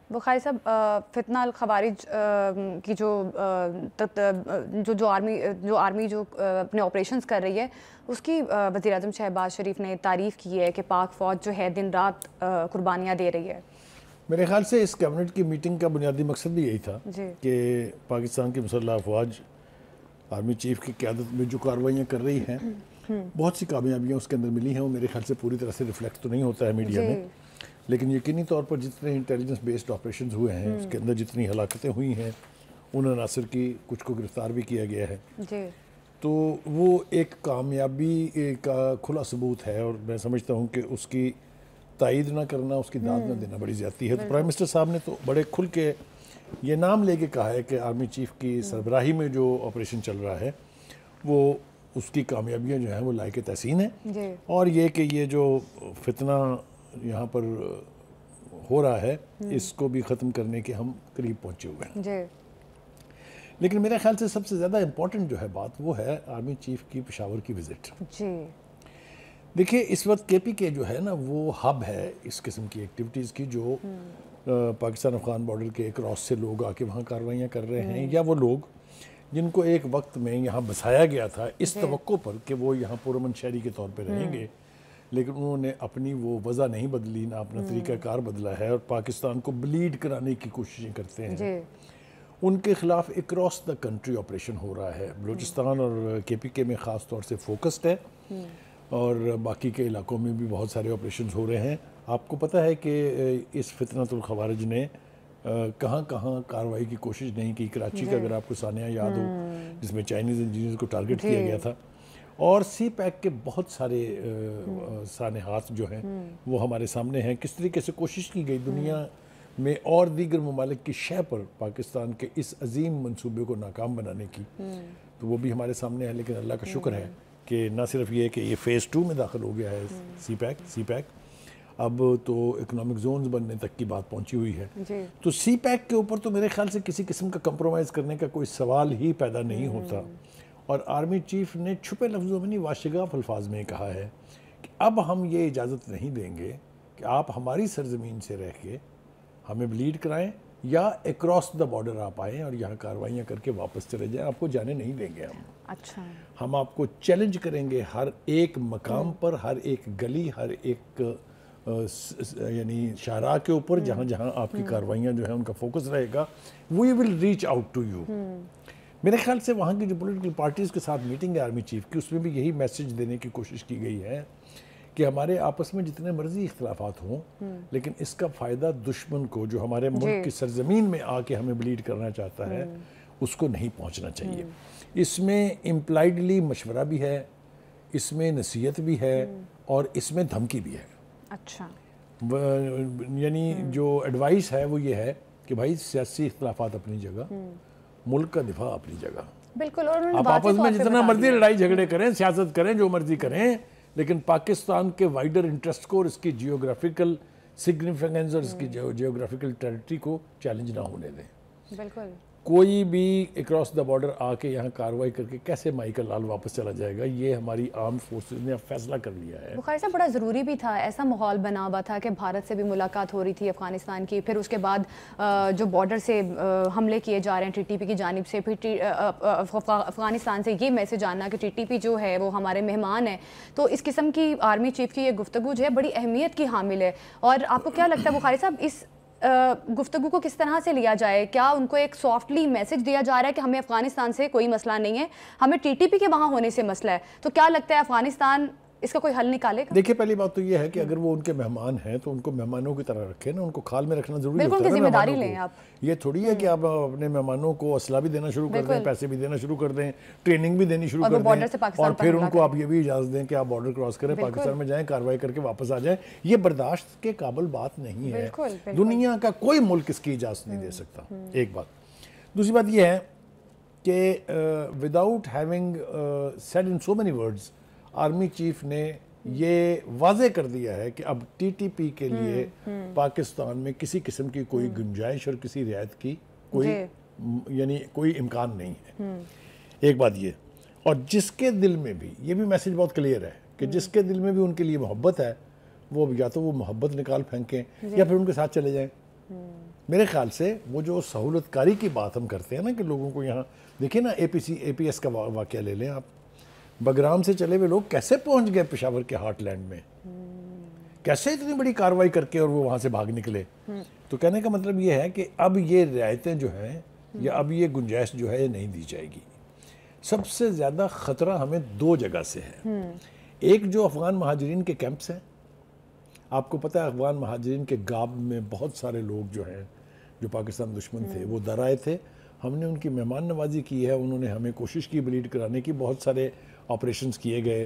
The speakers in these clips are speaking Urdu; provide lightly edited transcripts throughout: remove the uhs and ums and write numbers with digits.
بخاری صاحب فتنہ الخوارج کی جو آرمی جو اپنے آپریشنز کر رہی ہے اس کی وزیر اعظم شہباز شریف نے تعریف کی ہے کہ پاک فوج جو ہے دن رات قربانیاں دے رہی ہے. میرے خیال سے اس کیبنٹ کی میٹنگ کا بنیادی مقصد بھی یہی تھا کہ پاکستان کی مسلح افواج آرمی چیف کی قیادت میں جو کارروائیاں کر رہی ہیں بہت سی کامیابیاں اس کے اندر ملی ہیں. وہ میرے خیال سے پوری طرح سے ریفلیکٹ تو نہیں ہوتا ہے میڈیا میں، لیکن یقینی طور پر جتنے انٹیلیجنس بیسڈ آپریشنز ہوئے ہیں اس کے اندر جتنی ہلاکتیں ہوئی ہیں ان عناصر کی کچھ کو گرفتار بھی کیا گیا ہے، تو وہ ایک کامیابی کا کھلا ثبوت ہے. اور میں سمجھتا ہوں کہ اس کی تائید نہ کرنا، اس کی داد نہ دینا بڑی زیادتی ہے. تو پرائم منسٹر صاحب نے تو بڑے کھل کے یہ نام لے کے کہا ہے کہ آرمی چیف کی سربراہی میں جو آپریشن چل رہا ہے وہ اس کی کامیابیاں جو ہیں وہ لائق تحسین ہیں، اور یہ کہ یہ جو فتنہ یہاں پر ہو رہا ہے اس کو بھی ختم کرنے کے ہم قریب پہنچے ہوئے ہیں. لیکن میرے خیال سے سب سے زیادہ امپورٹنٹ جو ہے بات وہ ہے آرمی چیف کی پشاور کی وزٹ. دیکھیں اس وقت کے پی کے جو ہے نا وہ ہب ہے اس قسم کی ایکٹیویٹیز کی، جو پاکستان افغان بارڈر کے کراس سے لوگ آ کے وہاں کارروائیاں کر رہے ہیں، یا وہ لوگ جن کو ایک وقت میں یہاں بسایا گیا تھا اس توقع پر کہ وہ یہاں پرامن شہری کے طور پہ رہیں گے، لیکن انہوں نے اپنی وہ وضع نہیں بدلی، نہ اپنا طریقہ کار بدلا ہے، اور پاکستان کو بلیڈ کرانے کی کوششیں کرتے ہیں. ان کے خلاف اکراس دا کنٹری آپریشن ہو رہا ہے. بلوچستان اور کے پی کے میں خاص طور سے فوکسڈ ہے، اور باقی کے علاقوں میں بھی بہت سارے آپریشنز ہو رہے ہیں. آپ کو پتہ ہے کہ اس فتنۃ الخوارج نے کہاں کہاں کارروائی کی کوشش نہیں کی. کراچی کا اگر آپ کو سانحہ یاد ہو جس میں چائنیز انجینئرز کو ٹارگٹ کیا گیا تھا، اور سی پیک کے بہت سارے سانحات جو ہیں وہ ہمارے سامنے ہیں. کس طریقے سے کوشش کی گئی دنیا میں اور دیگر ممالک کی شہ پر پاکستان کے اس عظیم منصوبے کو ناکام بنانے کی، تو وہ بھی ہمارے سامنے ہے. لیکن اللہ کا شکر ہے کہ نہ صرف یہ کہ یہ فیز 2 میں داخل ہو گیا ہے سی پیک، اب تو اکنامک زونز بننے تک کی بات پہنچی ہوئی ہے. تو سی پیک کے اوپر تو میرے خیال سے کسی قسم کا کمپرومائز کرنے کا کوئی سوال ہی پیدا نہیں ہوتا. اور آرمی چیف نے چھپے لفظوں میں نہیں واشگاف الفاظ میں کہا ہے کہ اب ہم یہ اجازت نہیں دیں گے کہ آپ ہماری سرزمین سے رہ کے ہمیں بلیڈ کرائیں یا اکراس دا بارڈر آپ آئیں اور یہاں کارروائیاں کر کے واپس چلے جائیں. آپ کو جانے نہیں دیں گے ہم آپ کو چیلنج کریں گے ہر ایک مقام پر، ہر ایک گلی، ہر ایک یعنی شاہراہ کے اوپر جہاں جہاں آپ کی کارروائیاں جو ہیں ان کا فوکس رہے گا. We will reach out to you. میرے خیال سے وہاں کی جو پولیٹیکل پارٹیز کے ساتھ میٹنگ ہے آرمی چیف کی، اس میں بھی یہی میسج دینے کی کوشش کی گئی ہے کہ ہمارے آپس میں جتنے مرضی اختلافات ہوں لیکن اس کا فائدہ دشمن کو جو ہمارے ملک کی سرزمین میں آ کے ہمیں بلیڈ کرنا چاہتا ہے اس کو نہیں پہنچنا چاہیے. اس میں امپلائڈلی مشورہ بھی ہے، اس میں نصیحت بھی ہے، اور اس میں دھمکی بھی ہے. یعنی جو ایڈوائس ہے وہ یہ ہے کہ بھائی سیاسی اختلافات اپنی جگہ، ملک کا دفاع اپنی جگہ. بالکل. آپ آپس میں جتنا مرضی لڑائی جھگڑے کریں، سیاست کریں، جو مرضی کریں، لیکن پاکستان کے وائڈر انٹرسٹ کو اور اس کی جیوگرافیکل سگنیفیکنس اور اس کی جیوگرافیکل ٹیریٹری کو چیلنج نہ ہونے دیں. بالکل. کوئی بھی اکراس دا بارڈر آ کے یہاں کارروائی کر کے کیسے مائیکل لال واپس چلا جائے گا، یہ ہماری آرم فورسز نے فیصلہ کر لیا ہے. بخاری صاحب بڑا ضروری بھی تھا، ایسا ماحول بنا ہوا تھا کہ بھارت سے بھی ملاقات ہو رہی تھی افغانستان کی، پھر اس کے بعد جو بارڈر سے حملے کیے جا رہے ہیں ٹی ٹی پی کی جانب سے، پھر افغانستان سے یہ میسج آنا کہ ٹی ٹی پی جو ہے وہ ہمارے مہمان ہیں. تو اس قسم کی آرمی چیف کی یہ گفتگو جو ہے بڑی اہمیت کی حامل ہے. اور آپ کو کیا لگتا ہے بخاری صاحب اس گفتگو کو کس طرح سے لیا جائے؟ کیا ان کو ایک سافٹلی میسج دیا جا رہا ہے کہ ہمیں افغانستان سے کوئی مسئلہ نہیں ہے، ہمیں ٹی ٹی پی کے وہاں ہونے سے مسئلہ ہے؟ تو کیا لگتا ہے افغانستان اس کا کوئی حل نکالے گا؟ دیکھیں پہلی بات تو یہ ہے کہ اگر وہ ان کے مہمان ہیں تو ان کو مہمانوں کی طرح رکھیں نا، ان کو کھال میں رکھنا ضروری ہوتا ہے. بالکل ذمہ داری لیں آپ. یہ تھوڑی ہے کہ آپ اپنے مہمانوں کو اسلحہ بھی دینا شروع کر دیں، پیسے بھی دینا شروع کر دیں، ٹریننگ بھی دینی شروع کر دیں، اور پھر ان کو آپ یہ بھی اجازت دیں کہ آپ بارڈر کراس کریں، پاکستان میں جائیں، کارروائی کر کے واپس آ جائیں. یہ برداشت کے قابل بات نہیں ہے. دنیا کا کوئی ملک اس کی اجازت نہیں دے سکتا. ایک بات. دوسری بات یہ ہے کہ without having said in so many words, army chief نے یہ واضح کر دیا ہے کہ اب ٹی ٹی پی کے لیے پاکستان میں کسی قسم کی کوئی گنجائش اور کسی رعایت کی کوئی امکان نہیں ہے. ایک بات یہ، اور جس کے دل میں بھی، یہ بھی میسج بہت کلیئر ہے کہ جس کے دل میں بھی ان کے لیے محبت ہے وہ یا تو وہ محبت نکال پھینکیں یا پھر ان کے ساتھ چلے جائیں. میرے خیال سے وہ جو سہولت کاری کی بات ہم کرتے ہیں نا کہ لوگوں کو یہاں دیکھیں نا اے پی ایس کا واقعہ لے لیں آپ، بگرام سے چلے ہوئے لوگ کیسے پہنچ گئے پشاور کے ہارٹ لینڈ میں، کیسے اتنی بڑی کارروائی کر کے اور وہ وہاں سے بھاگ نکلے. تو کہنے کا مطلب یہ ہے کہ اب یہ رعایتیں جو ہیں یا اب یہ گنجائش جو ہے یہ نہیں دی جائے گی. سب سے زیادہ خطرہ ہمیں 2 جگہ سے ہے. ایک جو افغان مہاجرین کے کیمپس ہیں، آپ کو پتہ ہے افغان مہاجرین کے گاب میں بہت سارے لوگ جو ہیں جو پاکستان دشمن تھے وہ در آئے تھے. ہم نے ان کی مہمان نوازی کی ہے، انہوں نے ہمیں کوشش کی بلیڈ کرانے کی، بہت سارے آپریشنز کیے گئے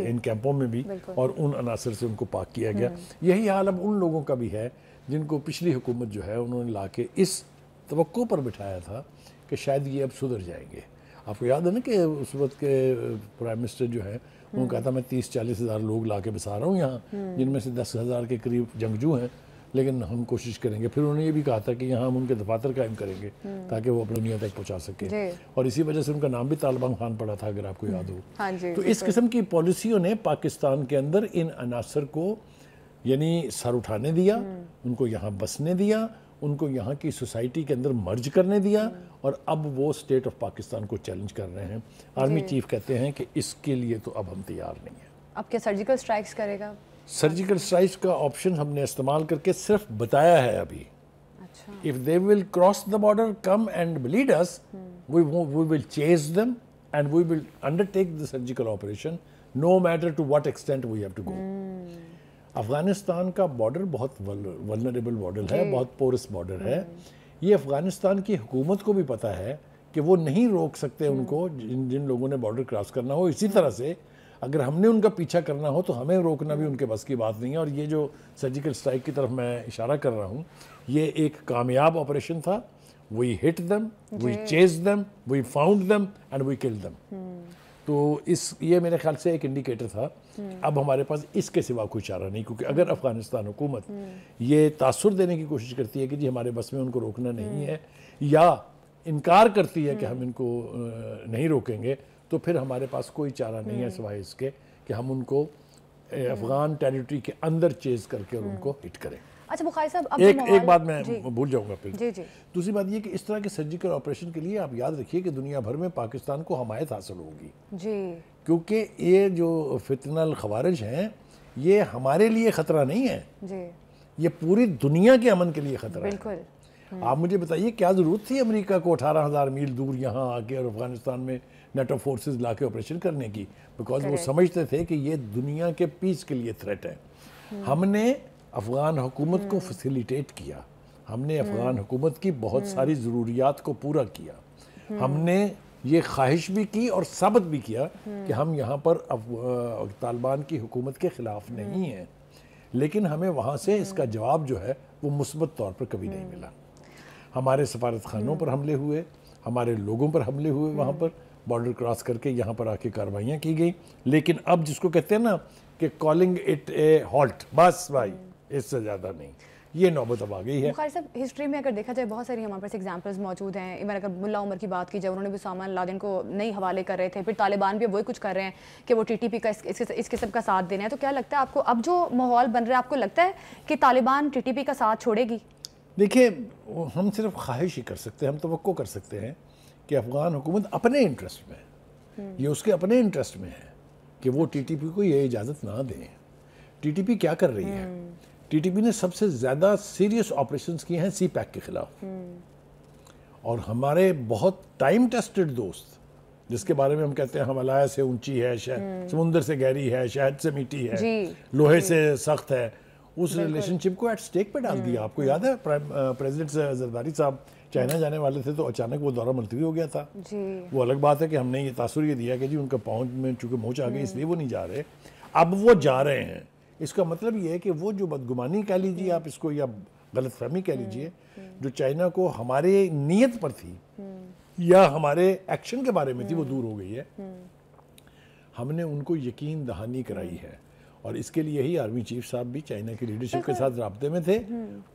ان کیمپوں میں بھی اور ان عناصر سے ان کو پاک کیا گیا. یہی حال اب ان لوگوں کا بھی ہے جن کو پچھلی حکومت جو ہے انہوں نے لا کے اس توقع پر بٹھایا تھا کہ شاید یہ اب سدھر جائیں گے. آپ کو یاد ہے نا کہ اس وقت کے پرائم منسٹر جو ہے انہوں نے کہا تھا میں 30-40 ہزار لوگ لا کے بسا رہا ہوں یہاں، جن میں سے 10,000 کے قریب جنگجو ہیں، لیکن ہم کوشش کریں گے. پھر انہوں نے یہ بھی کہا تھا کہ یہاں ہم ان کے دفاتر قائم کریں گے تاکہ وہ اپنی دنیا تک پہنچا سکیں، اور اسی وجہ سے ان کا نام بھی طالبان خان پڑا تھا اگر آپ کو یاد ہو. تو اس قسم کی پالیسیوں نے پاکستان کے اندر ان عناصر کو یعنی سر اٹھانے دیا، ان کو یہاں بسنے دیا، ان کو یہاں کی سوسائٹی کے اندر مرج کرنے دیا، اور اب وہ اسٹیٹ آف پاکستان کو چیلنج کر رہے ہیں. آرمی چیف کہتے ہیں کہ اس کے لیے تو اب ہم تیار نہیں ہیں. اب کیا سرجیکل سٹرائکس کرے گا؟ سرجیکل سٹرائکس کا آپشن ہم نے استعمال کر کے صرف بتایا ہے ابھی. If they will cross the border, come and bleed us, we will chase them and we will undertake the surgical operation no matter to what extent we have to go. Afghanistan کا بارڈر بہت ولنریبل بارڈر ہے، بہت پورس بارڈر ہے. یہ افغانستان کی حکومت کو بھی پتہ ہے کہ وہ نہیں روک سکتے ان کو جن لوگوں نے بارڈر کراس کرنا ہو. اسی طرح سے اگر ہم نے ان کا پیچھا کرنا ہو تو ہمیں روکنا بھی ان کے بس کی بات نہیں ہے. اور یہ جو سرجیکل سٹرائک کی طرف میں اشارہ کر رہا ہوں یہ ایک کامیاب آپریشن تھا. We hit them, we chased them, we found them and we killed them. تو یہ میرے خیال سے ایک انڈیکیٹر تھا. اب ہمارے پاس اس کے سوا کوئی چارہ نہیں، کیونکہ اگر افغانستان حکومت یہ تاثر دینے کی کوشش کرتی ہے کہ جی ہمارے بس میں ان کو روکنا نہیں ہے، یا انکار کرتی ہے کہ ہم ان کو نہیں روکیں گے، تو پھر ہمارے پاس کوئی چارہ نہیں ہے سوائے اس کے کہ ہم ان کو افغان ٹیریٹری کے اندر چیز کر کے اور ان کو ہٹ کریں. اچھا بخاری صاحب ایک بات میں بھول جاؤں گا پھر. دوسری بات یہ کہ اس طرح کے سرجیکل آپریشن کے لیے آپ یاد رکھیے کہ دنیا بھر میں پاکستان کو حمایت حاصل ہوگی، کیونکہ یہ جو فتنہ الخوارج ہیں یہ ہمارے لیے خطرہ نہیں ہے، یہ پوری دنیا کے امن کے لیے خطرہ ہے. آپ مجھے بتائیے کیا ضرورت تھی امریکہ کو 18,000 میل دور یہاں آ کے اور افغانستان میں نیٹو فورسز لا کے آپریشن کرنے کی؟ بیکاز وہ سمجھتے تھے کہ یہ دنیا کے پیس کے لیے تھریٹ ہے. ہم نے افغان حکومت کو فیسیلیٹیٹ کیا، ہم نے افغان حکومت کی بہت ساری ضروریات کو پورا کیا. ہم نے یہ خواہش بھی کی اور ثابت بھی کیا کہ ہم یہاں پر طالبان کی حکومت کے خلاف نہیں ہیں، لیکن ہمیں وہاں سے اس کا جواب جو ہے وہ مثبت طور پر کبھی نہیں ملا. ہمارے سفارت خانوں پر حملے ہوئے، ہمارے لوگوں پر حملے ہوئے، وہاں پر بارڈر کراس کر کے یہاں پر آ کے کارروائیاں کی گئی. لیکن اب جس کو کہتے ہیں نا کہ کالنگ اٹ اے ہالٹ، بس بھائی اس سے زیادہ نہیں، یہ نوبت اب آ گئی ہے. بخاری صاحب ہسٹری میں اگر دیکھا جائے بہت ساری ہمارے پاس ایگزامپلز موجود ہیں. ایون اگر ملا عمر کی بات کی جائے، انہوں نے بھی اسامہ بن لادن کو نہیں حوالے کر رہے تھے، پھر طالبان بھی وہی کچھ کر رہے ہیں کہ وہ TTP کا اس قسم کا ساتھ دینا ہے. تو کیا لگتا ہے آپ کو اب جو ماحول بن رہا ہے، آپ کو لگتا ہے کہ طالبان TTP کا ساتھ چھوڑے گی؟ دیکھیں ہم صرف خواہش ہی کر سکتے ہیں، ہم توقع کر سکتے ہیں کہ افغان حکومت اپنے انٹرسٹ میں، یہ اس کے اپنے انٹرسٹ میں ہے کہ وہ TTP کو یہ اجازت نہ دیں. TTP کیا کر رہی ہے؟ TTP نے سب سے زیادہ سیریس آپریشنز کیے ہیں سی پیک کے خلاف، اور ہمارے بہت ٹائم ٹیسٹڈ دوست جس کے بارے میں ہم کہتے ہیں ہمالیہ سے اونچی ہے، سمندر سے گہری ہے، شہد سے میٹھی ہے، لوہے سے سخت ہے، اس ریلیشن شپ کو ایٹ سٹیک پہ ڈال دیا. آپ کو یاد ہے پریزیڈنٹ زرداری صاحب چائنا جانے والے تھے تو اچانک وہ دورہ ملتوی ہو گیا تھا. وہ الگ بات ہے کہ ہم نے یہ تاثر یہ دیا کہ جی ان کا پہنچ میں چونکہ موچ آ گئی اس لیے وہ نہیں جا رہے. اب وہ جا رہے ہیں. اس کا مطلب یہ ہے کہ وہ جو بدگمانی کہہ لیجیے آپ اس کو، یا غلط فہمی کہہ لیجیے، جو چائنا کو ہمارے نیت پر تھی یا ہمارے ایکشن کے بارے میں تھی، وہ دور ہو گئی ہے. ہم نے ان کو یقین دہانی کرائی ہے، اور اس کے لیے ہی آرمی چیف صاحب بھی چائنا کی لیڈرشپ کے ساتھ رابطے میں تھے.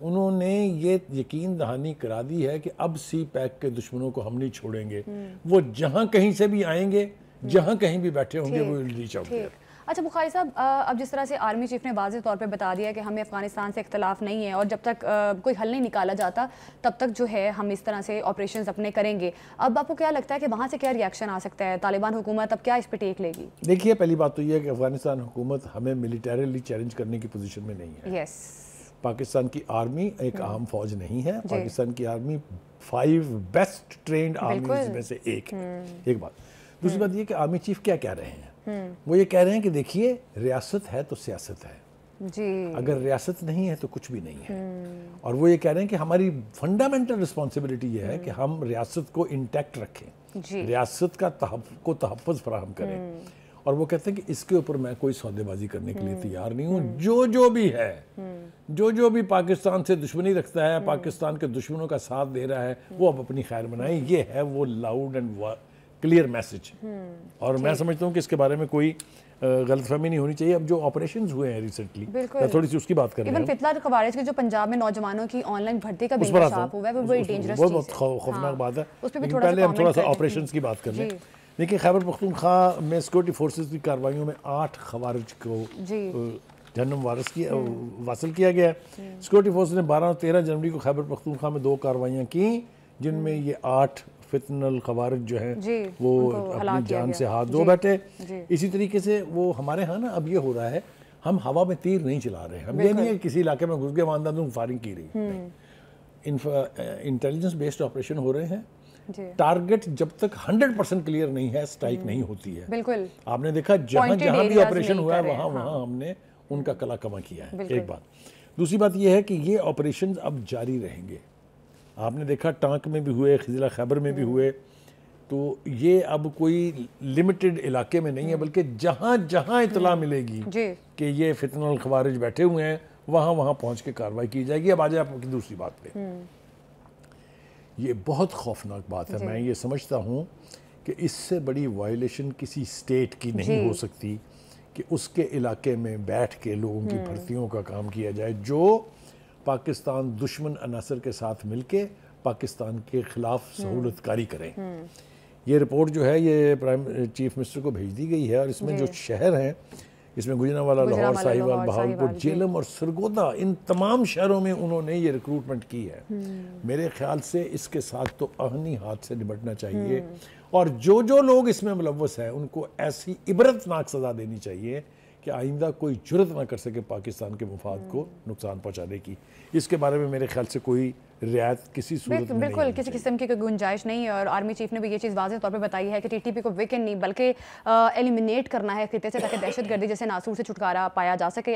انہوں نے یہ یقین دہانی کرا دی ہے کہ اب سی پیک کے دشمنوں کو ہم نہیں چھوڑیں گے. وہ جہاں کہیں سے بھی آئیں گے، جہاں کہیں بھی بیٹھے ہوں گے، وہ ریچ آؤٹ. اچھا بخاری صاحب، اب جس طرح سے آرمی چیف نے واضح طور پہ بتا دیا کہ ہمیں افغانستان سے اختلاف نہیں ہے اور جب تک کوئی حل نہیں نکالا جاتا تب تک جو ہے ہم اس طرح سے آپریشنز اپنے کریں گے، اب آپ کو کیا لگتا ہے کہ وہاں سے کیا ریئیکشن آ سکتا ہے؟ طالبان حکومت اب کیا اس پہ ٹیک لے گی؟ دیکھیے، پہلی بات تو یہ ہے کہ افغانستان حکومت ہمیں ملیٹریلی چیلنج کرنے کی پوزیشن میں نہیں ہے. یس، پاکستان کی آرمی ایک عام فوج نہیں ہے. پاکستان کی آرمی 5 بیسٹ ٹرینڈ آرمیز میں سے ایک ہے. ایک بات. دوسری بات یہ کہ آرمی چیف کیا کہہ رہے ہیں؟ وہ یہ کہہ رہے ہیں کہ دیکھیے، ریاست ہے تو سیاست ہے، اگر ریاست نہیں ہے تو کچھ بھی نہیں ہے. اور وہ یہ کہہ رہے ہیں کہ ہماری فنڈامنٹل رسپانسبلٹی یہ ہے کہ ہم ریاست کو انٹیکٹ رکھیں، ریاست کا تحفظ فراہم کریں. اور وہ کہتے ہیں کہ اس کے اوپر میں کوئی سودے بازی کرنے کے لیے تیار نہیں ہوں. جو بھی ہے، جو بھی پاکستان سے دشمنی رکھتا ہے، پاکستان کے دشمنوں کا ساتھ دے رہا ہے، وہ اب اپنی خیر منائیں. یہ ہے وہ لاؤڈ اینڈ کلیئر میسج. اور میں سمجھتا ہوں کہ اس کے بارے میں کوئی غلط فہمی نہیں ہونی چاہیے. اب جو آپریشنز ہوئے ہیں ریسنٹلی، میں تھوڑی سی اس کی بات کر رہا ہوں. ایون فتنہ خوارج کے جو پنجاب میں نوجوانوں کی آن لائن بھرتی کا بھی انکشاف ہوا ہے، وہ بڑی ڈینجرس چیز ہے، بہت خوفناک بات ہے. لیکن پہلے ہم تھوڑا سا آپریشنز کی بات کر لیں. دیکھیں، خیبر پختونخوا میں سیکورٹی فورسز کی کارروائیوں میں 8 خوارج کو جہنم واصل کیا گیا ہے. سیکورٹی فورس نے 12 اور 13 جنوری کو خیبر پختونخوا میں 2 کارروائیاں کی، جن میں یہ 8 فتن الخوارج جو ہیں وہ اپنی جان سے ہاتھ دھو بیٹھے. اسی طریقے سے وہ ہمارے ہاں نا اب یہ ہو رہا ہے، ہم ہوا میں تیر نہیں چلا رہے. ہم یہ نہیں ہے کسی علاقے میں گھس گئے وہاں اندر فائرنگ کی رہی. انٹیلیجنس بیسڈ آپریشن ہو رہے ہیں. ٹارگٹ جب تک 100% کلیئر نہیں ہے، سٹرائک نہیں ہوتی ہے. بالکل، آپ نے دیکھا جہاں جہاں بھی آپریشن ہوا ہے وہاں ہم نے ان کا کلا کما کیا ہے. ایک بات. دوسری بات یہ ہے کہ یہ آپریشنز اب جاری رہیں گے. آپ نے دیکھا ٹانک میں بھی ہوئے، خزیلہ خیبر میں بھی ہوئے. تو یہ اب کوئی لمیٹڈ علاقے میں نہیں ہے، بلکہ جہاں جہاں اطلاع ملے گی کہ یہ فتنہ الخوارج بیٹھے ہوئے ہیں، وہاں پہنچ کے کارروائی کی جائے گی. اب آ جائے آپ کی دوسری بات پہ. یہ بہت خوفناک بات ہے. میں یہ سمجھتا ہوں کہ اس سے بڑی وائلیشن کسی سٹیٹ کی نہیں ہو سکتی کہ اس کے علاقے میں بیٹھ کے لوگوں کی بھرتیوں کا کام کیا جائے، جو پاکستان دشمن عناصر کے ساتھ مل کے پاکستان کے خلاف سہولت کاری کریں. یہ رپورٹ جو ہے یہ پرائم چیف منسٹر کو بھیج دی گئی ہے، اور اس میں جو شہر ہیں، اس میں گوجرانوالہ، لاہور، ساہیوال، بہاولپور، جیلم اور سرگودا، ان تمام شہروں میں انہوں نے یہ ریکروٹمنٹ کی ہے. میرے خیال سے اس کے ساتھ تو آہنی ہاتھ سے نمٹنا چاہیے، اور جو لوگ اس میں ملوث ہیں ان کو ایسی عبرتناک سزا دینی چاہیے کہ آئندہ کوئی جرت نہ کر سکے پاکستان کے مفاد کو نقصان پہنچانے کی. اس کے بارے میں میرے خیال سے کوئی رعایت کسی صورت میں بالکل کسی قسم کی کوئی گنجائش نہیں ہے. اور آرمی چیف نے بھی یہ چیز واضح طور پہ بتائی ہے کہ ٹی ٹی پی کو ویکن نہیں بلکہ ایلیمینیٹ کرنا ہے خطے سے، تاکہ دہشت گردی جیسے ناسور سے چھٹکارا پایا جا سکے.